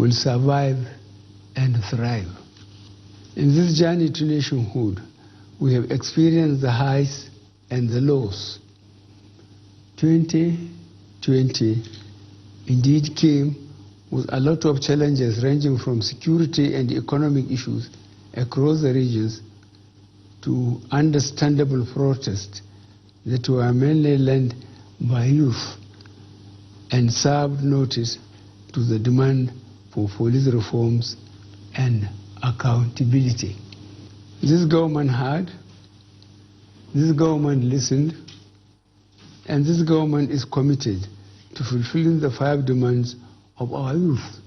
will survive and thrive. In this journey to nationhood, we have experienced the highs and the lows. 2020 indeed came with a lot of challenges ranging from security and economic issues across the regions to understandable protests that were mainly led by youth and served notice to the demand for police reforms and accountability. This government heard, this government listened, and this government is committed to fulfilling the 5 demands of our youth,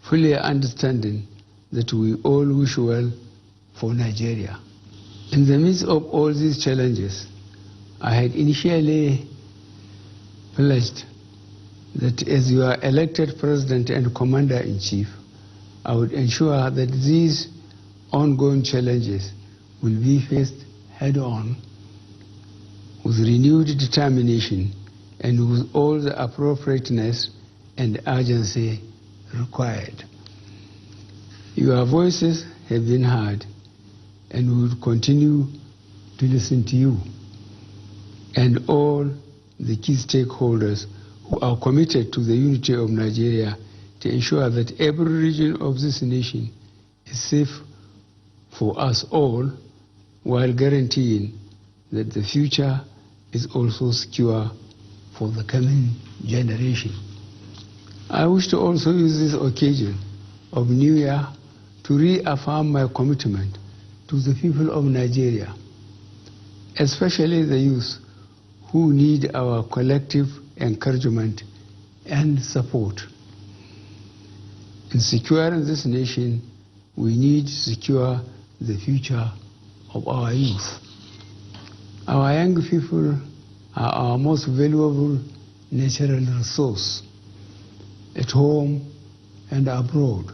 fully understanding that we all wish well for Nigeria. In the midst of all these challenges, I had initially pledged that as your elected president and commander-in-chief, I would ensure that these ongoing challenges will be faced head-on with renewed determination and with all the appropriateness and urgency required. Your voices have been heard, and we will continue to listen to you and all the key stakeholders who are committed to the unity of Nigeria to ensure that every region of this nation is safe for us all, while guaranteeing that the future is also secure for the coming generation. I wish to also use this occasion of New Year to reaffirm my commitment to the people of Nigeria, especially the youth who need our collective encouragement and support. In securing this nation, we need to secure the future of our youth. Our young people are our most valuable natural resource at home and abroad.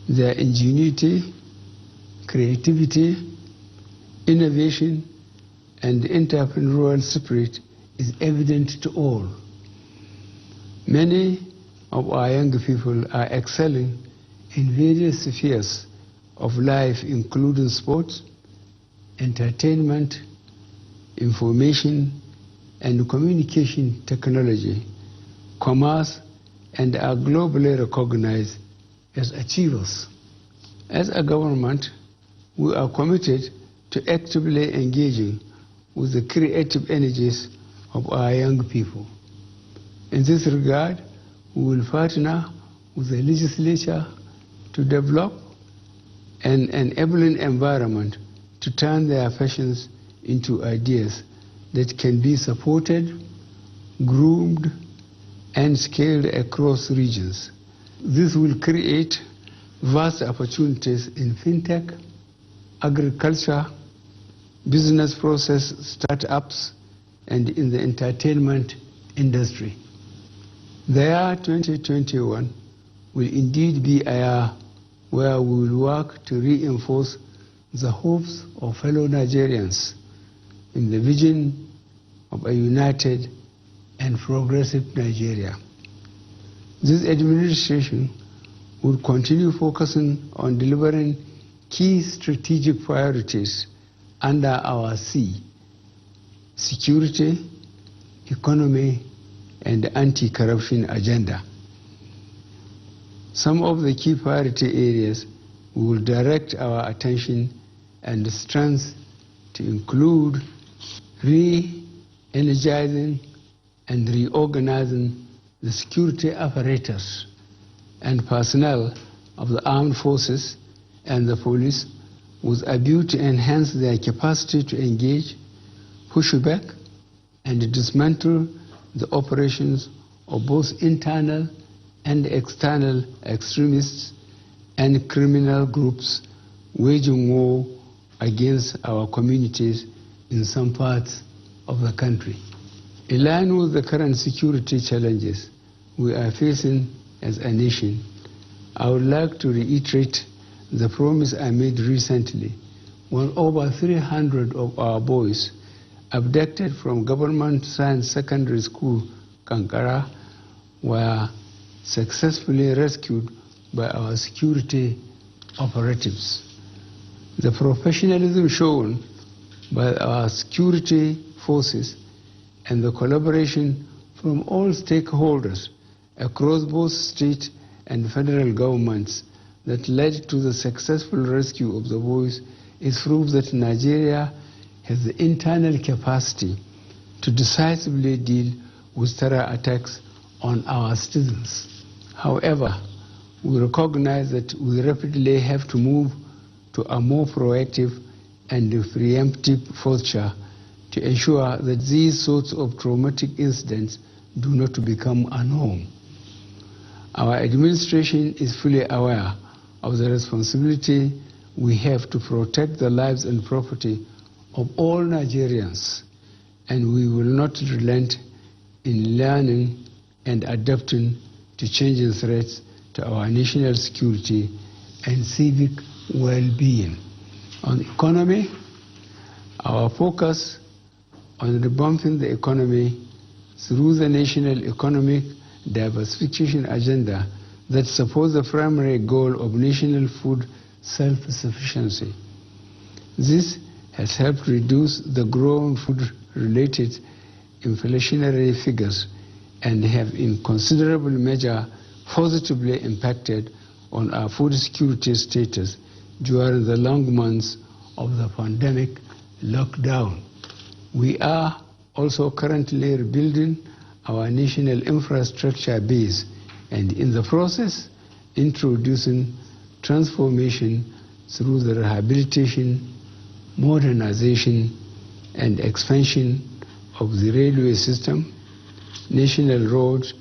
Their ingenuity, creativity, innovation, and entrepreneurial spirit is evident to all. Many of our young people are excelling in various spheres of life, including sports, entertainment, information and communication technology, commerce, and are globally recognized as achievers. As a government, we are committed to actively engaging with the creative energies of our young people. In this regard, we will partner with the legislature to develop an enabling environment to turn their passions into ideas that can be supported, groomed, and scaled across regions. This will create vast opportunities in fintech, agriculture, business process startups, and in the entertainment industry. The year 2021 will indeed be a year where we will work to reinforce the hopes of fellow Nigerians in the vision of a united and progressive Nigeria. This administration will continue focusing on delivering key strategic priorities under our C: security, economy, and anti-corruption agenda. Some of the key priority areas we will direct our attention and strength to include re-energizing and reorganizing the security apparatus and personnel of the armed forces and the police with a view to enhance their capacity to engage, push back, and dismantle the operations of both internal and external extremists and criminal groups waging war against our communities in some parts of the country. In line with the current security challenges we are facing as a nation, I would like to reiterate the promise I made recently when over 300 of our boys abducted from Government Science Secondary School, Kankara, were successfully rescued by our security operatives. The professionalism shown by our security forces and the collaboration from all stakeholders across both state and federal governments that led to the successful rescue of the boys is proof that Nigeria has the internal capacity to decisively deal with terror attacks on our citizens. However, we recognize that we rapidly have to move to a more proactive and preemptive posture to ensure that these sorts of traumatic incidents do not become a norm. Our administration is fully aware of the responsibility we have to protect the lives and property of all Nigerians, and we will not relent in learning and adapting to changing threats to our national security and civic well-being. On the economy, our focus on revamping the economy through the national economic diversification agenda that supports the primary goal of national food self-sufficiency. This has helped reduce the growing food-related inflationary figures and have in considerable measure positively impacted on our food security status during the long months of the pandemic lockdown. We are also currently rebuilding our national infrastructure base and in the process introducing transformation through the rehabilitation, modernization, and expansion of the railway system, national roads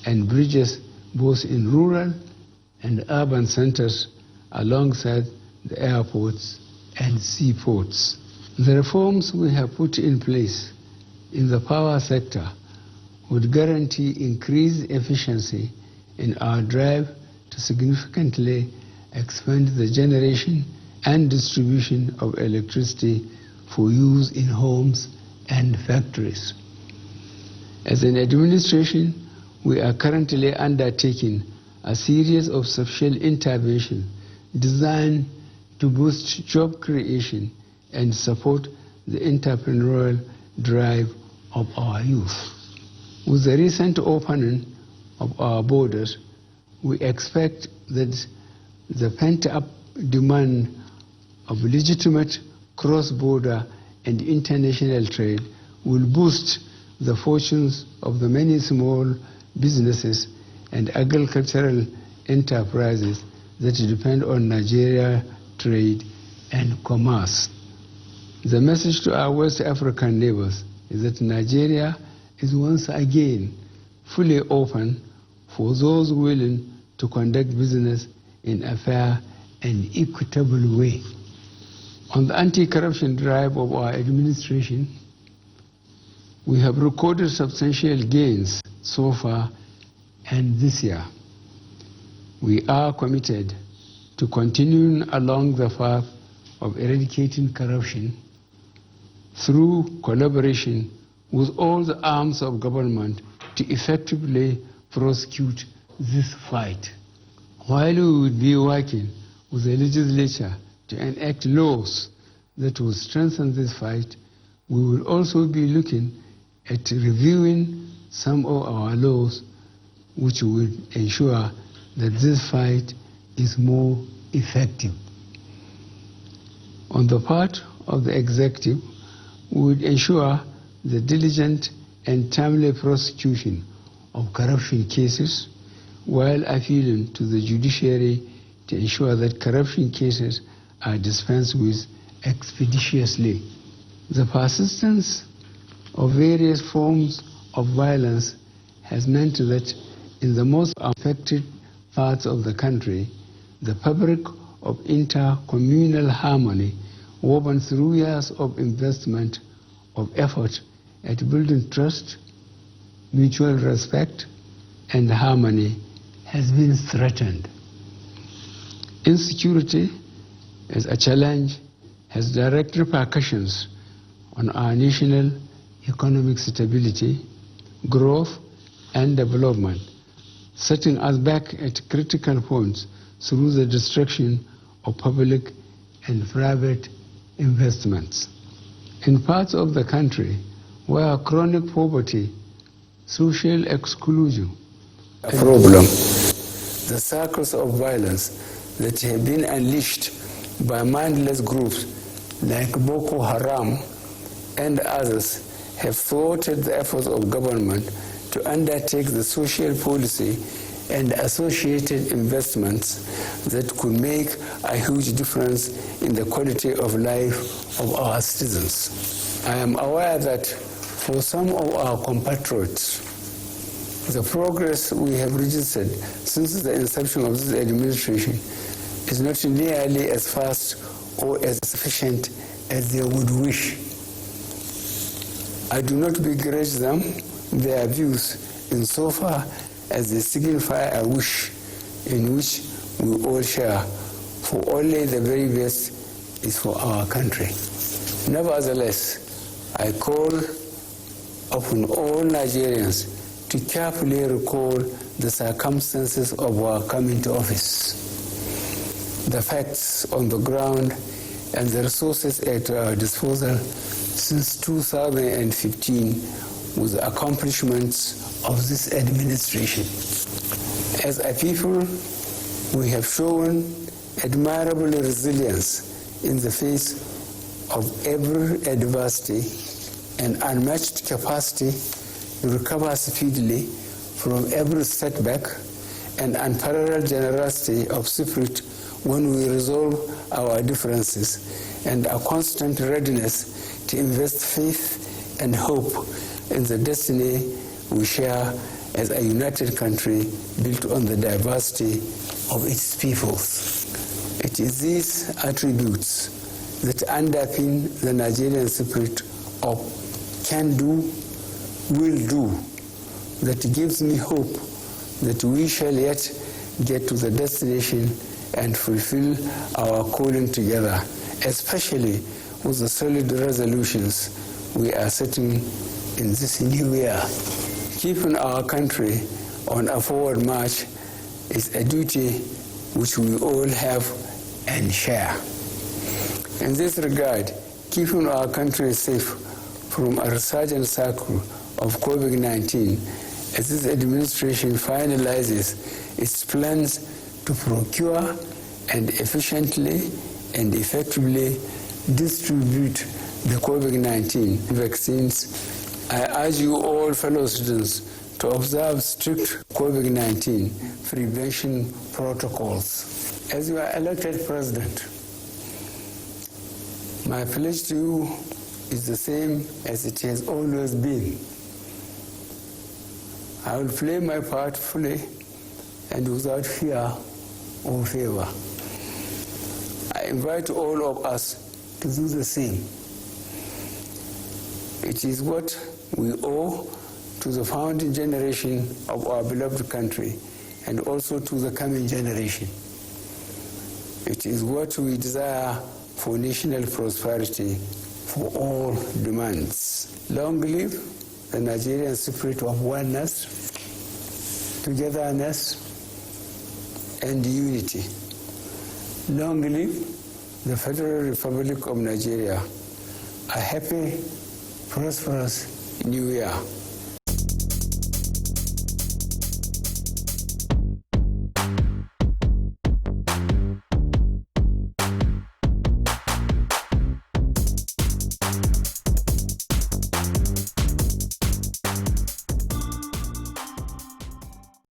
and bridges both in rural and urban centers alongside the airports and seaports. The reforms we have put in place in the power sector would guarantee increased efficiency in our drive to significantly expand the generation and distribution of electricity for use in homes and factories. As an administration, we are currently undertaking a series of social interventions designed to boost job creation and support the entrepreneurial drive of our youth. With the recent opening of our borders, we expect that the pent-up demand of legitimate cross-border and international trade will boost the fortunes of the many small businesses and agricultural enterprises that depend on Nigeria trade and commerce. The message to our West African neighbors is that Nigeria is once again fully open for those willing to conduct business in a fair and equitable way. On the anti-corruption drive of our administration, we have recorded substantial gains so far and this year. We are committed to continuing along the path of eradicating corruption through collaboration with all the arms of government to effectively prosecute this fight. While we would be working with the legislature to enact laws that will strengthen this fight, we will also be looking at reviewing some of our laws which will ensure that this fight is more effective. On the part of the executive, we would ensure the diligent and timely prosecution of corruption cases while appealing to the judiciary to ensure that corruption cases are dispensed with expeditiously. The persistence of various forms of violence has meant that in the most affected parts of the country, the fabric of inter-communal harmony woven through years of investment, of effort at building trust, mutual respect, and harmony has been threatened. Insecurity as a challenge has direct repercussions on our national economic stability, growth, and development, setting us back at critical points through the destruction of public and private investments. In parts of the country where chronic poverty, social exclusion, a problem, the circles of violence that have been unleashed by mindless groups like Boko Haram and others have thwarted the efforts of government to undertake the social policy and associated investments that could make a huge difference in the quality of life of our citizens. I am aware that for some of our compatriots, the progress we have registered since the inception of this administration is not nearly as fast or as sufficient as they would wish. I do not begrudge them their views insofar as they signify a wish in which we all share, for only the very best is for our country. Nevertheless, I call upon all Nigerians to carefully recall the circumstances of our coming to office, the facts on the ground, and the resources at our disposal since 2015 with the accomplishments of this administration. As a people, we have shown admirable resilience in the face of every adversity and unmatched capacity to recover speedily from every setback and unparalleled generosity of spirit when we resolve our differences, and a constant readiness to invest faith and hope in the destiny we share as a united country built on the diversity of its peoples. It is these attributes that underpin the Nigerian spirit of can do, will do, that gives me hope that we shall yet get to the destination and fulfill our calling together, especially with the solid resolutions we are setting in this new year. Keeping our country on a forward march is a duty which we all have and share. In this regard, keeping our country safe from a resurgent cycle of Covid-19 as this administration finalizes its plans to procure and efficiently and effectively distribute the Covid-19 vaccines, I urge you all fellow students to observe strict Covid-19 prevention protocols. As you are elected president, my pledge to you is the same as it has always been. I will play my part fully and without fear or favor. I invite all of us to do the same. It is what we owe to the founding generation of our beloved country and also to the coming generation. It is what we desire for national prosperity for all demands. Long live the Nigerian spirit of oneness, togetherness, and unity. Long live the Federal Republic of Nigeria. A happy, prosperous New Year.